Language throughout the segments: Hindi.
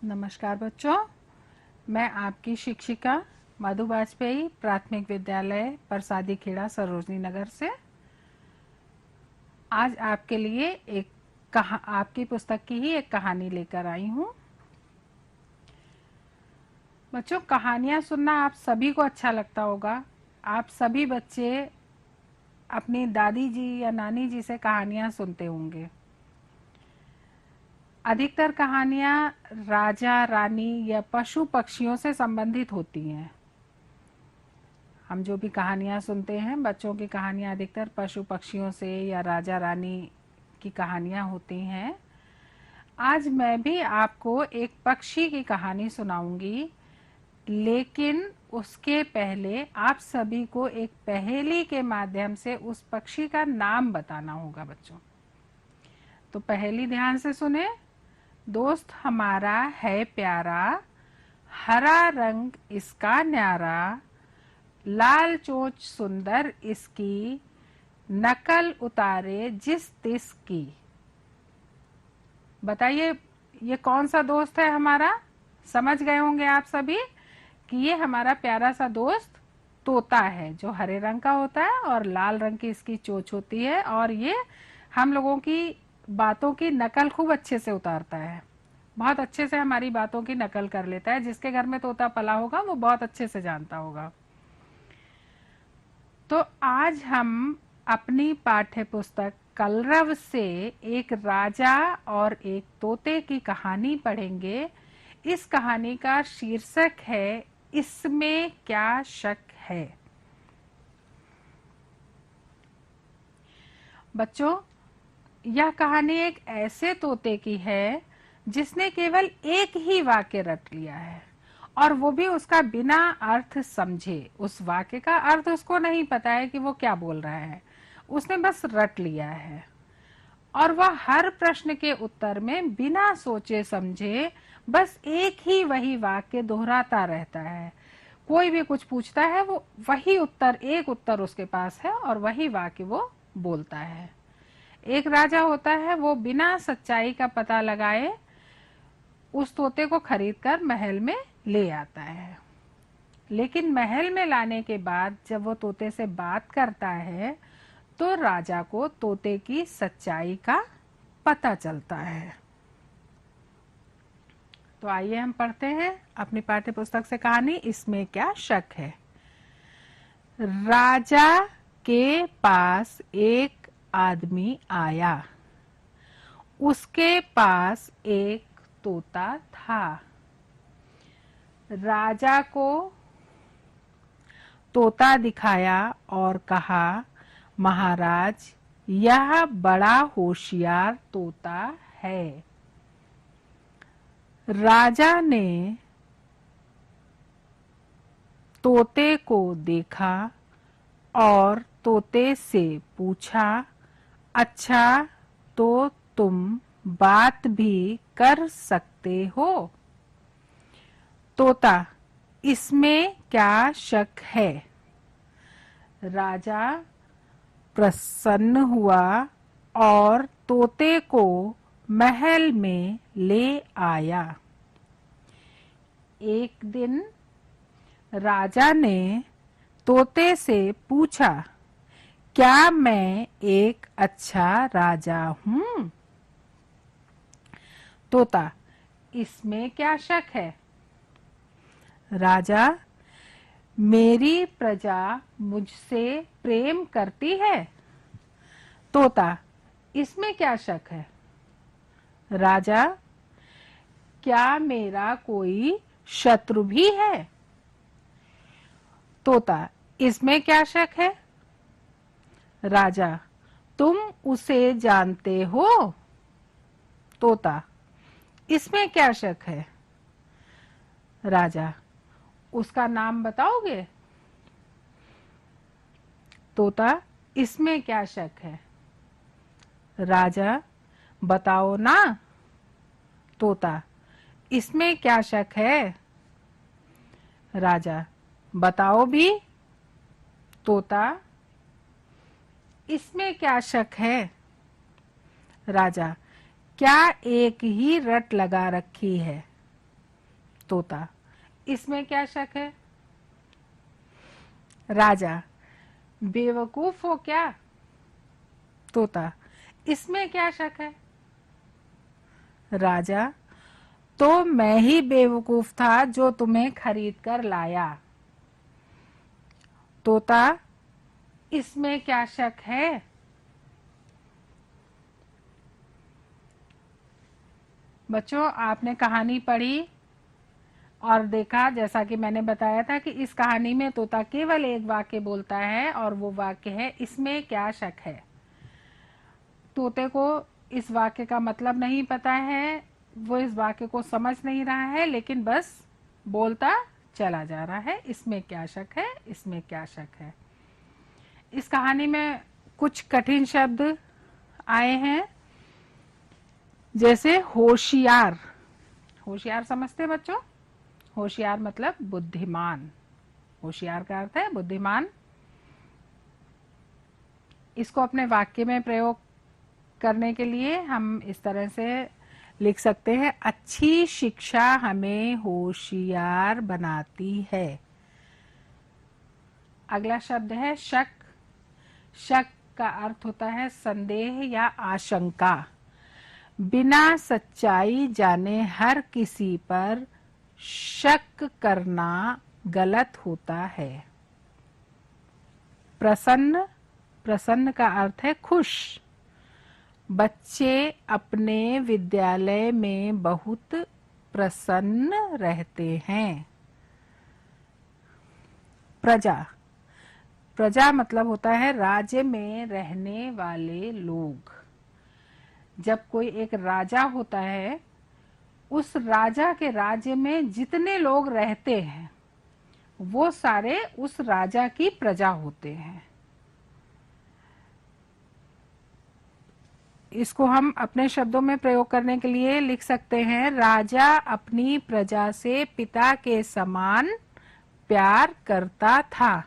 नमस्कार बच्चों, मैं आपकी शिक्षिका मधु वाजपेयी प्राथमिक विद्यालय परसादी खेड़ा सरोजनी नगर से आज आपके लिए आपकी पुस्तक की ही एक कहानी लेकर आई हूँ। बच्चों, कहानियाँ सुनना आप सभी को अच्छा लगता होगा। आप सभी बच्चे अपनी दादी जी या नानी जी से कहानियाँ सुनते होंगे। अधिकतर कहानियाँ राजा रानी या पशु पक्षियों से संबंधित होती हैं। हम जो भी कहानियाँ सुनते हैं, बच्चों की कहानियाँ अधिकतर पशु पक्षियों से या राजा रानी की कहानियाँ होती हैं। आज मैं भी आपको एक पक्षी की कहानी सुनाऊंगी, लेकिन उसके पहले आप सभी को एक पहेली के माध्यम से उस पक्षी का नाम बताना होगा बच्चों। तो पहेली ध्यान से सुने। दोस्त हमारा है प्यारा, हरा रंग इसका न्यारा, लाल चोंच सुंदर इसकी, नकल उतारे जिस तिस की। बताइए, ये कौन सा दोस्त है हमारा? समझ गए होंगे आप सभी कि ये हमारा प्यारा सा दोस्त तोता है, जो हरे रंग का होता है और लाल रंग की इसकी चोंच होती है, और ये हम लोगों की बातों की नकल खूब अच्छे से उतारता है। बहुत अच्छे से हमारी बातों की नकल कर लेता है। जिसके घर में तोता पला होगा वो बहुत अच्छे से जानता होगा। तो आज हम अपनी पाठ्य पुस्तक कलरव से एक राजा और एक तोते की कहानी पढ़ेंगे। इस कहानी का शीर्षक है इसमें क्या शक है। बच्चों, यह कहानी एक ऐसे तोते की है जिसने केवल एक ही वाक्य रट लिया है, और वो भी उसका बिना अर्थ समझे। उस वाक्य का अर्थ उसको नहीं पता है कि वो क्या बोल रहा है, उसने बस रट लिया है। और वह हर प्रश्न के उत्तर में बिना सोचे समझे बस एक ही वही वाक्य दोहराता रहता है। कोई भी कुछ पूछता है, वो वही उत्तर, एक उत्तर उसके पास है और वही वाक्य वो बोलता है। एक राजा होता है, वो बिना सच्चाई का पता लगाए उस तोते को खरीदकर महल में ले आता है। लेकिन महल में लाने के बाद जब वो तोते से बात करता है तो राजा को तोते की सच्चाई का पता चलता है। तो आइए हम पढ़ते हैं अपनी पाठ्य पुस्तक से कहानी इसमें क्या शक है। राजा के पास एक आदमी आया। उसके पास एक तोता था। राजा को तोता दिखाया और कहा, महाराज, यह बड़ा होशियार तोता है। राजा ने तोते को देखा और तोते से पूछा, अच्छा, तो तुम बात भी कर सकते हो? तोता, इसमें क्या शक है? राजा प्रसन्न हुआ और तोते को महल में ले आया। एक दिन राजा ने तोते से पूछा, क्या मैं एक अच्छा राजा हूँ? तोता, इसमें क्या शक है? राजा, मेरी प्रजा मुझसे प्रेम करती है। तोता, इसमें क्या शक है? राजा, क्या मेरा कोई शत्रु भी है? तोता, इसमें क्या शक है? राजा, तुम उसे जानते हो? तोता, इसमें क्या शक है? राजा, उसका नाम बताओगे? तोता, इसमें क्या शक है? राजा, बताओ ना। तोता, इसमें क्या शक है? राजा, बताओ भी। तोता, इसमें क्या शक है? राजा, क्या एक ही रट लगा रखी है? तोता, इसमें क्या शक है? राजा, बेवकूफ हो क्या? तोता, इसमें क्या शक है? राजा, तो मैं ही बेवकूफ था जो तुम्हें खरीद कर लाया। तोता, इसमें क्या शक है? बच्चों, आपने कहानी पढ़ी और देखा, जैसा कि मैंने बताया था कि इस कहानी में तोता केवल एक वाक्य बोलता है और वो वाक्य है इसमें क्या शक है। तोते को इस वाक्य का मतलब नहीं पता है, वो इस वाक्य को समझ नहीं रहा है, लेकिन बस बोलता चला जा रहा है, इसमें क्या शक है, इसमें क्या शक है। इस कहानी में कुछ कठिन शब्द आए हैं, जैसे होशियार। होशियार समझते हैं बच्चों? होशियार मतलब बुद्धिमान। होशियार का अर्थ है बुद्धिमान। इसको अपने वाक्य में प्रयोग करने के लिए हम इस तरह से लिख सकते हैं, अच्छी शिक्षा हमें होशियार बनाती है। अगला शब्द है शक। शक का अर्थ होता है संदेह या आशंका। बिना सच्चाई जाने हर किसी पर शक करना गलत होता है। प्रसन्न। प्रसन्न का अर्थ है खुश। बच्चे अपने विद्यालय में बहुत प्रसन्न रहते हैं। प्रजा। प्रजा मतलब होता है राज्य में रहने वाले लोग। जब कोई एक राजा होता है, उस राजा के राज्य में जितने लोग रहते हैं वो सारे उस राजा की प्रजा होते हैं। इसको हम अपने शब्दों में प्रयोग करने के लिए लिख सकते हैं, राजा अपनी प्रजा से पिता के समान प्यार करता था।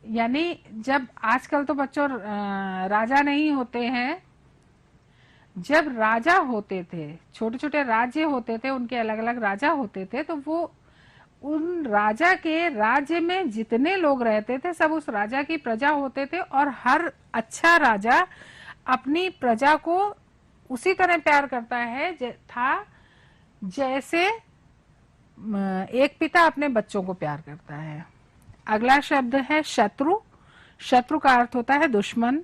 यानी जब आजकल तो बच्चों राजा नहीं होते हैं, जब राजा होते थे, छोटे छोटे राज्य होते थे, उनके अलग अलग राजा होते थे, तो वो उन राजा के राज्य में जितने लोग रहते थे सब उस राजा की प्रजा होते थे, और हर अच्छा राजा अपनी प्रजा को उसी तरह प्यार करता है था जैसे एक पिता अपने बच्चों को प्यार करता है। अगला शब्द है शत्रु। शत्रु का अर्थ होता है दुश्मन।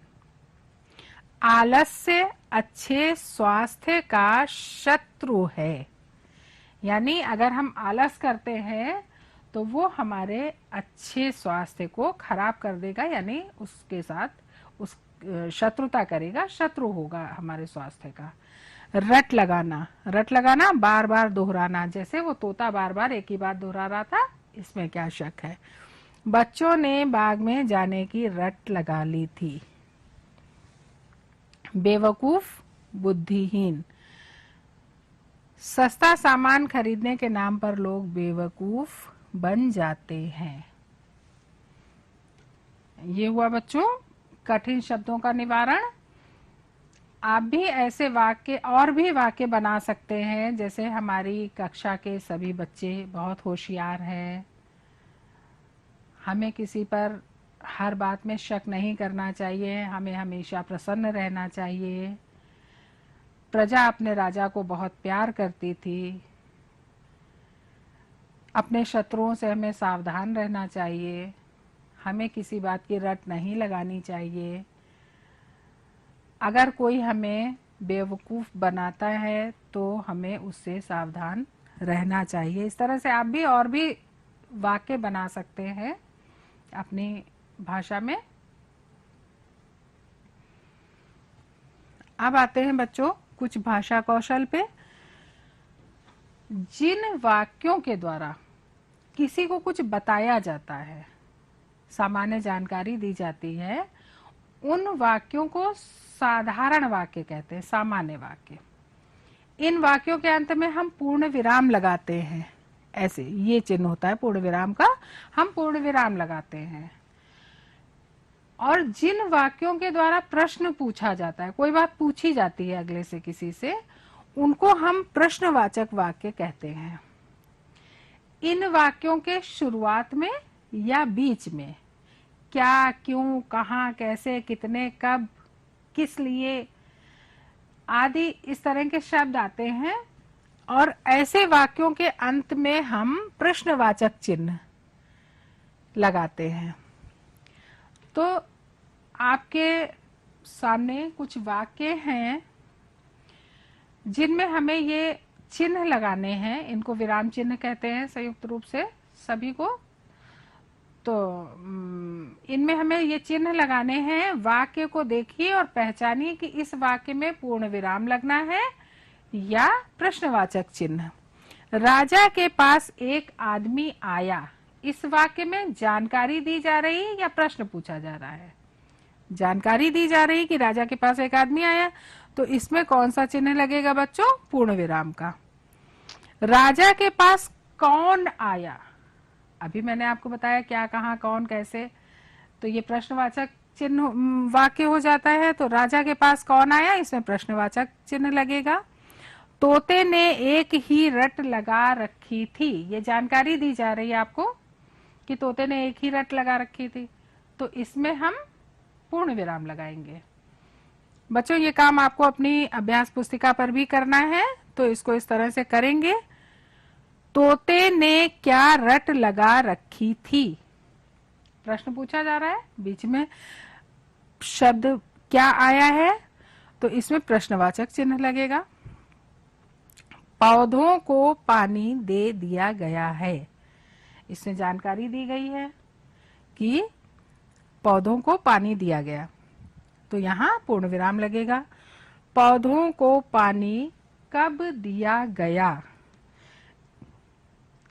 आलस्य अच्छे स्वास्थ्य का शत्रु है। यानी अगर हम आलस करते हैं तो वो हमारे अच्छे स्वास्थ्य को खराब कर देगा, यानी उसके साथ उस शत्रुता करेगा, शत्रु होगा हमारे स्वास्थ्य का। रट लगाना। रट लगाना बार बार दोहराना, जैसे वो तोता बार बार एक ही बात दोहरा रहा था, इसमें क्या शक है। बच्चों ने बाग में जाने की रट लगा ली थी। बेवकूफ, बुद्धिहीन। सस्ता सामान खरीदने के नाम पर लोग बेवकूफ बन जाते हैं। ये हुआ बच्चों कठिन शब्दों का निवारण। आप भी ऐसे वाक्य और भी वाक्य बना सकते हैं, जैसे हमारी कक्षा के सभी बच्चे बहुत होशियार हैं, हमें किसी पर हर बात में शक नहीं करना चाहिए, हमें हमेशा प्रसन्न रहना चाहिए। प्रजा अपने राजा को बहुत प्यार करती थी। अपने शत्रुओं से हमें सावधान रहना चाहिए, हमें किसी बात की रट नहीं लगानी चाहिए। अगर कोई हमें बेवकूफ़ बनाता है तो हमें उससे सावधान रहना चाहिए। इस तरह से आप भी और भी वाक्य बना सकते हैं अपनी भाषा में। अब आते हैं बच्चों कुछ भाषा कौशल पे। जिन वाक्यों के द्वारा किसी को कुछ बताया जाता है, सामान्य जानकारी दी जाती है, उन वाक्यों को साधारण वाक्य कहते हैं, सामान्य वाक्य। इन वाक्यों के अंत में हम पूर्ण विराम लगाते हैं, ऐसे ये चिन्ह होता है पूर्ण विराम का, हम पूर्ण विराम लगाते हैं। और जिन वाक्यों के द्वारा प्रश्न पूछा जाता है, कोई बात पूछी जाती है अगले से किसी से, उनको हम प्रश्नवाचक वाक्य कहते हैं। इन वाक्यों के शुरुआत में या बीच में क्या, क्यों, कहाँ, कैसे, कितने, कब, किस लिए आदि इस तरह के शब्द आते हैं, और ऐसे वाक्यों के अंत में हम प्रश्नवाचक चिन्ह लगाते हैं। तो आपके सामने कुछ वाक्य हैं जिनमें हमें ये चिन्ह लगाने हैं, इनको विराम चिन्ह कहते हैं संयुक्त रूप से सभी को। तो इनमें हमें ये चिन्ह लगाने हैं। वाक्य को देखिए और पहचानिए कि इस वाक्य में पूर्ण विराम लगना है या प्रश्नवाचक चिन्ह। राजा के पास एक आदमी आया, इस वाक्य में जानकारी दी जा रही है या प्रश्न पूछा जा रहा है? जानकारी दी जा रही कि राजा के पास एक आदमी आया, तो इसमें कौन सा चिन्ह लगेगा बच्चों? पूर्ण विराम का। राजा के पास कौन आया, अभी मैंने आपको बताया क्या, कहाँ, कौन, कैसे, तो ये प्रश्नवाचक चिन्ह वाक्य हो जाता है। तो राजा के पास कौन आया, इसमें प्रश्नवाचक चिन्ह लगेगा। तोते ने एक ही रट लगा रखी थी, ये जानकारी दी जा रही है आपको कि तोते ने एक ही रट लगा रखी थी, तो इसमें हम पूर्ण विराम लगाएंगे। बच्चों ये काम आपको अपनी अभ्यास पुस्तिका पर भी करना है, तो इसको इस तरह से करेंगे। तोते ने क्या रट लगा रखी थी, प्रश्न पूछा जा रहा है, बीच में शब्द क्या आया है, तो इसमें प्रश्नवाचक चिन्ह लगेगा। पौधों को पानी दे दिया गया है, इसमें जानकारी दी गई है कि पौधों को पानी दिया गया, तो यहाँ पूर्ण विराम लगेगा। पौधों को पानी कब दिया गया,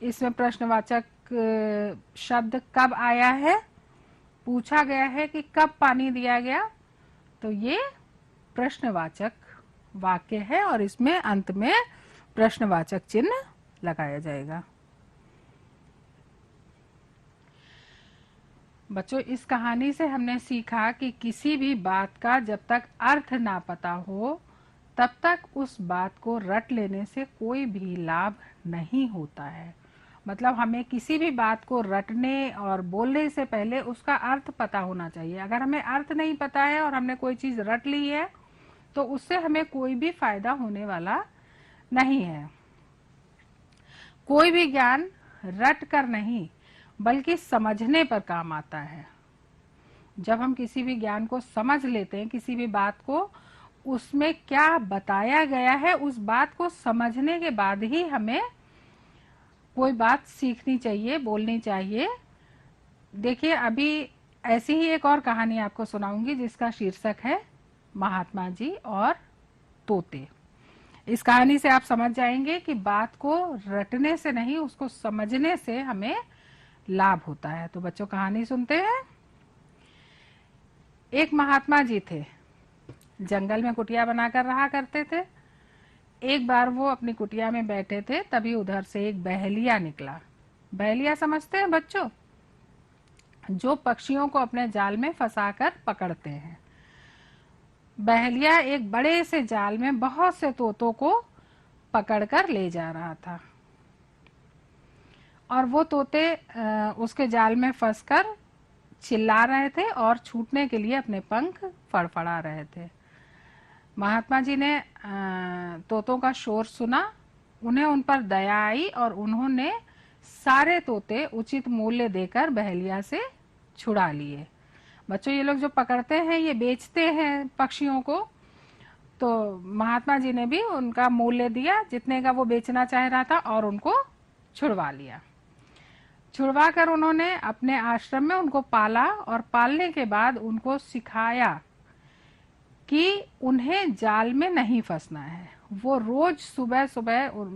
इसमें प्रश्नवाचक शब्द कब आया है, पूछा गया है कि कब पानी दिया गया, तो ये प्रश्नवाचक वाक्य है और इसमें अंत में प्रश्नवाचक चिन्ह लगाया जाएगा। बच्चों इस कहानी से हमने सीखा कि किसी भी बात का जब तक अर्थ ना पता हो तब तक उस बात को रट लेने से कोई भी लाभ नहीं होता है। मतलब हमें किसी भी बात को रटने और बोलने से पहले उसका अर्थ पता होना चाहिए। अगर हमें अर्थ नहीं पता है और हमने कोई चीज रट ली है तो उससे हमें कोई भी फायदा होने वाला नहीं है। कोई भी ज्ञान रट कर नहीं बल्कि समझने पर काम आता है। जब हम किसी भी ज्ञान को समझ लेते हैं, किसी भी बात को, उसमें क्या बताया गया है उस बात को समझने के बाद ही हमें कोई बात सीखनी चाहिए, बोलनी चाहिए। देखिए अभी ऐसी ही एक और कहानी आपको सुनाऊंगी जिसका शीर्षक है महात्मा जी और तोते। इस कहानी से आप समझ जाएंगे कि बात को रटने से नहीं उसको समझने से हमें लाभ होता है। तो बच्चों कहानी सुनते हैं। एक महात्मा जी थे, जंगल में कुटिया बनाकर रहा करते थे। एक बार वो अपनी कुटिया में बैठे थे, तभी उधर से एक बहेलिया निकला। बहेलिया समझते हैं बच्चों? जो पक्षियों को अपने जाल में फंसाकर पकड़ते हैं। बहेलिया एक बड़े से जाल में बहुत से तोतों को पकड़कर ले जा रहा था और वो तोते उसके जाल में फंसकर चिल्ला रहे थे और छूटने के लिए अपने पंख फड़फड़ा रहे थे। महात्मा जी ने तोतों का शोर सुना, उन्हें उन पर दया आई और उन्होंने सारे तोते उचित मूल्य देकर बहेलिया से छुड़ा लिए। बच्चों ये लोग जो पकड़ते हैं ये बेचते हैं पक्षियों को, तो महात्मा जी ने भी उनका मूल्य दिया जितने का वो बेचना चाह रहा था और उनको छुड़वा लिया। छुड़वा कर उन्होंने अपने आश्रम में उनको पाला और पालने के बाद उनको सिखाया कि उन्हें जाल में नहीं फंसना है। वो रोज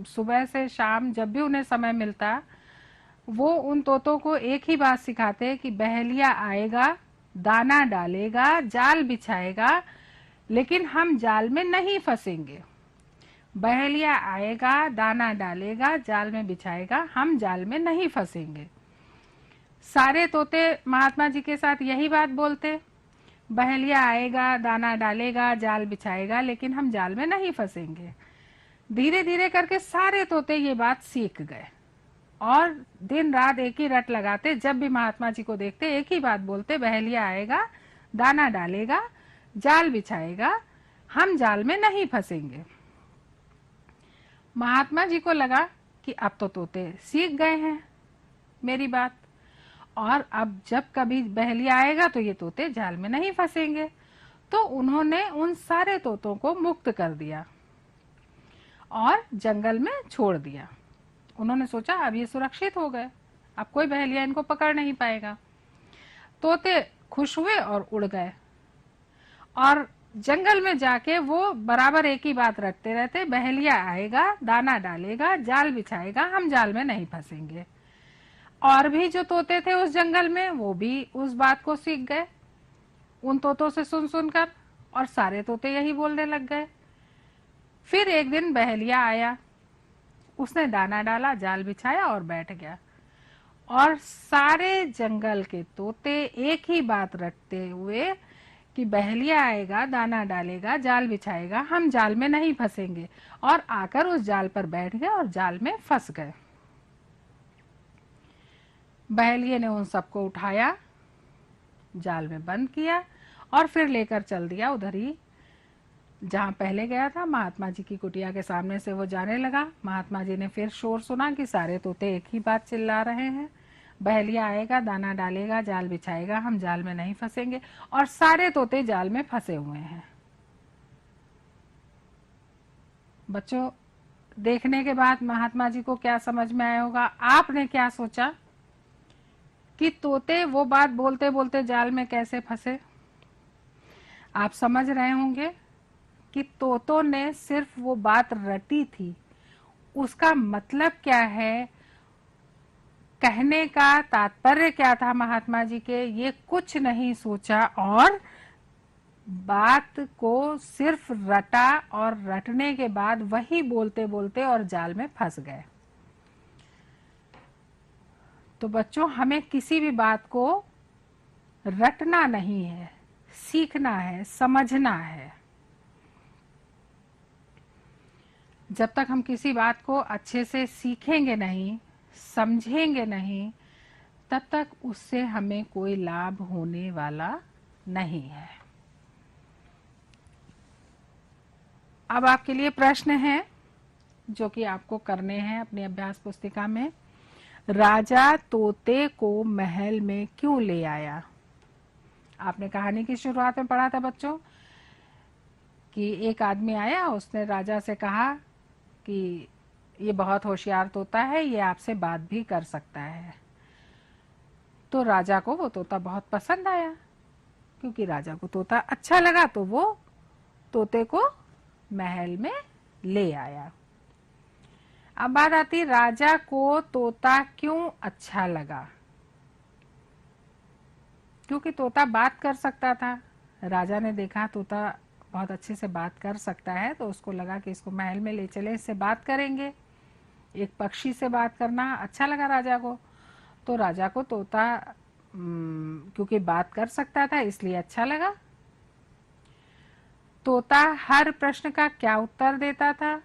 सुबह से शाम जब भी उन्हें समय मिलता वो उन तोतों को एक ही बात सिखाते कि बहेलिया आएगा, दाना डालेगा, जाल बिछाएगा, लेकिन हम जाल में नहीं फंसेंगे। बहेलिया आएगा, दाना डालेगा, जाल में बिछाएगा, हम जाल में नहीं फंसेंगे। सारे तोते महात्मा जी के साथ यही बात बोलते, बहेलिया आएगा, दाना डालेगा, जाल बिछाएगा, लेकिन हम जाल में नहीं फंसेंगे। धीरे धीरे करके सारे तोते ये बात सीख गए और दिन रात एक ही रट लगाते, जब भी महात्मा जी को देखते एक ही बात बोलते, बहेलिया आएगा, दाना डालेगा, जाल बिछाएगा, हम जाल में नहीं फंसेंगे। महात्मा जी को लगा कि अब तो तोते सीख गए हैं मेरी बात, और अब जब कभी बहेलिया आएगा तो ये तोते जाल में नहीं फंसेंगे। तो उन्होंने उन सारे तोतों को मुक्त कर दिया और जंगल में छोड़ दिया। उन्होंने सोचा अब ये सुरक्षित हो गए, अब कोई बहेलिया इनको पकड़ नहीं पाएगा। तोते खुश हुए और उड़ गए और जंगल में जाके वो बराबर एक ही बात रटते रहते, बहेलिया आएगा, दाना डालेगा, जाल बिछाएगा, हम जाल में नहीं फंसेंगे। और भी जो तोते थे उस जंगल में वो भी उस बात को सीख गए उन तोतों से सुन सुनकर, और सारे तोते यही बोलने लग गए। फिर एक दिन बहेलिया आया, उसने दाना डाला, जाल बिछाया और बैठ गया, और सारे जंगल के तोते एक ही बात रटते हुए कि बहेलिया आएगा, दाना डालेगा, जाल बिछाएगा, हम जाल में नहीं फंसेंगे, और आकर उस जाल पर बैठ गए और जाल में फंस गए। बहेलिये ने उन सबको उठाया, जाल में बंद किया और फिर लेकर चल दिया उधर ही जहां पहले गया था। महात्मा जी की कुटिया के सामने से वो जाने लगा। महात्मा जी ने फिर शोर सुना कि सारे तोते एक ही बात चिल्ला रहे हैं, बहेलिया आएगा, दाना डालेगा, जाल बिछाएगा, हम जाल में नहीं फंसेंगे, और सारे तोते जाल में फंसे हुए हैं। बच्चों, देखने के बाद महात्मा जी को क्या समझ में आया होगा? आपने क्या सोचा कि तोते वो बात बोलते बोलते जाल में कैसे फंसे? आप समझ रहे होंगे कि तोतों ने सिर्फ वो बात रटी थी, उसका मतलब क्या है, कहने का तात्पर्य क्या था महात्मा जी के, ये कुछ नहीं सोचा और बात को सिर्फ रटा, और रटने के बाद वही बोलते बोलते और जाल में फंस गए। तो बच्चों, हमें किसी भी बात को रटना नहीं है, सीखना है, समझना है। जब तक हम किसी बात को अच्छे से सीखेंगे नहीं, समझेंगे नहीं, तब तक उससे हमें कोई लाभ होने वाला नहीं है। अब आपके लिए प्रश्न है जो कि आपको करने हैं अपनी अभ्यास पुस्तिका में। राजा तोते को महल में क्यों ले आया? आपने कहानी की शुरुआत में पढ़ा था बच्चों कि एक आदमी आया, उसने राजा से कहा कि ये बहुत होशियार तोता है, ये आपसे बात भी कर सकता है। तो राजा को वो तोता बहुत पसंद आया, क्योंकि राजा को तोता अच्छा लगा, तो वो तोते को महल में ले आया। अब बात आती, राजा को तोता क्यों अच्छा लगा? क्योंकि तोता बात कर सकता था। राजा ने देखा तोता बहुत अच्छे से बात कर सकता है, तो उसको लगा कि इसको महल में ले चले, इससे बात करेंगे। एक पक्षी से बात करना अच्छा लगा राजा को, तो राजा को तोता क्योंकि बात कर सकता था इसलिए अच्छा लगा। तोता हर प्रश्न का क्या उत्तर देता था?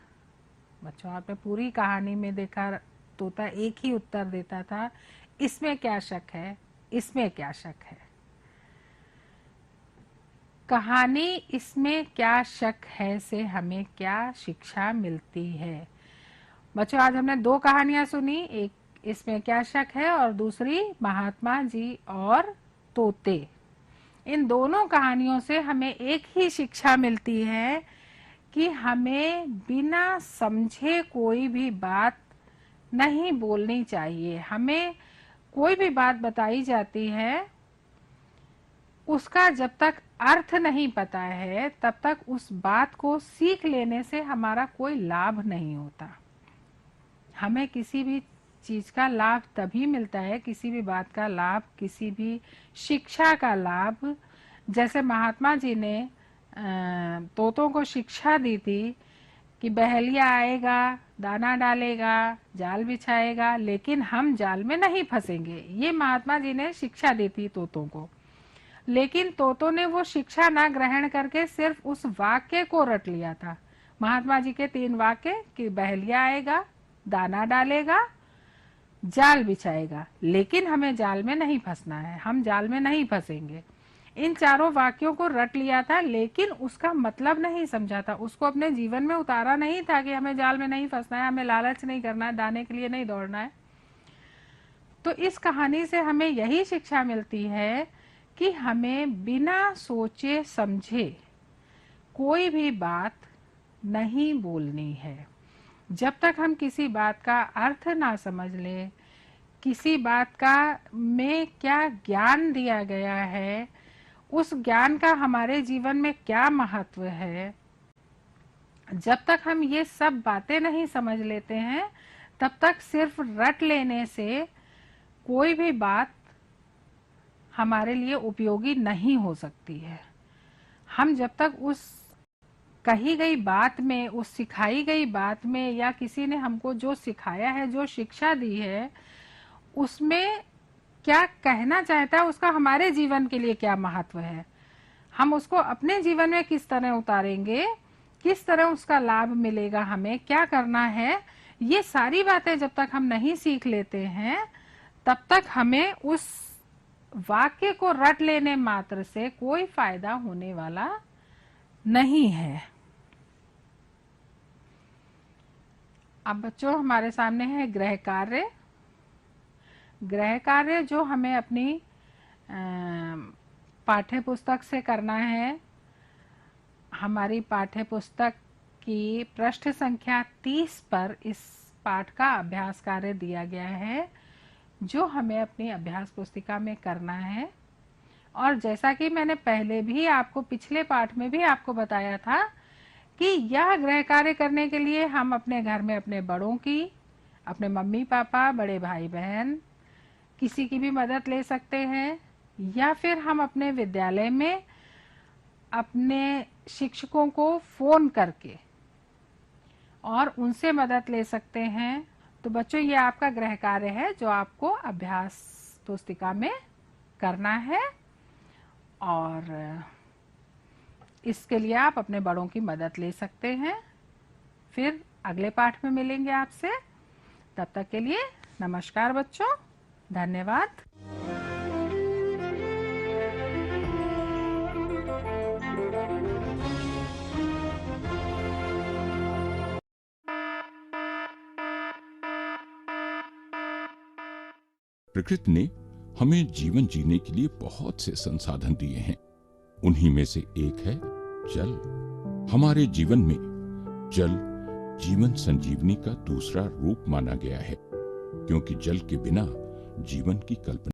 बच्चों, आपने पूरी कहानी में देखा तोता एक ही उत्तर देता था, इसमें क्या शक है, इसमें क्या शक है। कहानी इसमें क्या शक है से हमें क्या शिक्षा मिलती है? बच्चों, आज हमने दो कहानियां सुनी, एक इसमें क्या शक है और दूसरी महात्मा जी और तोते। इन दोनों कहानियों से हमें एक ही शिक्षा मिलती है कि हमें बिना समझे कोई भी बात नहीं बोलनी चाहिए। हमें कोई भी बात बताई जाती है, उसका जब तक अर्थ नहीं पता है तब तक उस बात को सीख लेने से हमारा कोई लाभ नहीं होता। हमें किसी भी चीज का लाभ तभी मिलता है, किसी भी बात का लाभ, किसी भी शिक्षा का लाभ, जैसे महात्मा जी ने तोतों को शिक्षा दी थी कि बहेलिया आएगा, दाना डालेगा, जाल बिछाएगा, लेकिन हम जाल में नहीं फंसेंगे। ये महात्मा जी ने शिक्षा दी थी तोतों को। लेकिन तोतों ने वो शिक्षा ना ग्रहण करके सिर्फ उस वाक्य को रट लिया था। महात्मा जी के 3 वाक्य कि बहेलिया आएगा, दाना डालेगा, जाल बिछाएगा, लेकिन हमें जाल में नहीं फंसना है, हम जाल में नहीं फंसेंगे। इन चारों वाक्यों को रट लिया था, लेकिन उसका मतलब नहीं समझा था, उसको अपने जीवन में उतारा नहीं था कि हमें जाल में नहीं फंसना है, हमें लालच नहीं करना है, दाने के लिए नहीं दौड़ना है। तो इस कहानी से हमें यही शिक्षा मिलती है कि हमें बिना सोचे समझे कोई भी बात नहीं बोलनी है। जब तक हम किसी बात का अर्थ ना समझ ले, किसी बात का में क्या ज्ञान दिया गया है, उस ज्ञान का हमारे जीवन में क्या महत्व है, जब तक हम ये सब बातें नहीं समझ लेते हैं, तब तक सिर्फ रट लेने से कोई भी बात हमारे लिए उपयोगी नहीं हो सकती है। हम जब तक उस कही गई बात में, उस सिखाई गई बात में, या किसी ने हमको जो सिखाया है, जो शिक्षा दी है, उसमें क्या कहना चाहता है, उसका हमारे जीवन के लिए क्या महत्व है, हम उसको अपने जीवन में किस तरह उतारेंगे, किस तरह उसका लाभ मिलेगा, हमें क्या करना है, ये सारी बातें जब तक हम नहीं सीख लेते हैं, तब तक हमें उस वाक्य को रट लेने मात्र से कोई फायदा होने वाला नहीं है। अब बच्चों, हमारे सामने है गृह कार्य। गृह कार्य जो हमें अपनी पाठ्य पुस्तक से करना है। हमारी पाठ्य पुस्तक की पृष्ठ संख्या 30 पर इस पाठ का अभ्यास कार्य दिया गया है, जो हमें अपनी अभ्यास पुस्तिका में करना है। और जैसा कि मैंने पहले भी आपको, पिछले पाठ में भी आपको बताया था कि यह गृह कार्य करने के लिए हम अपने घर में अपने बड़ों की, अपने मम्मी पापा, बड़े भाई बहन, किसी की भी मदद ले सकते हैं, या फिर हम अपने विद्यालय में अपने शिक्षकों को फोन करके और उनसे मदद ले सकते हैं। तो बच्चों, ये आपका गृह कार्य है जो आपको अभ्यास पुस्तिका में करना है, और इसके लिए आप अपने बड़ों की मदद ले सकते हैं। फिर अगले पाठ में मिलेंगे आपसे। तब तक के लिए नमस्कार बच्चों, धन्यवाद। प्रकृति ने हमें जीवन जीने के लिए बहुत से संसाधन दिए हैं। उन्हीं में से एक है जल। हमारे जीवन में जल जीवन संजीवनी का दूसरा रूप माना गया है, क्योंकि जल के बिना जीवन की कल्पना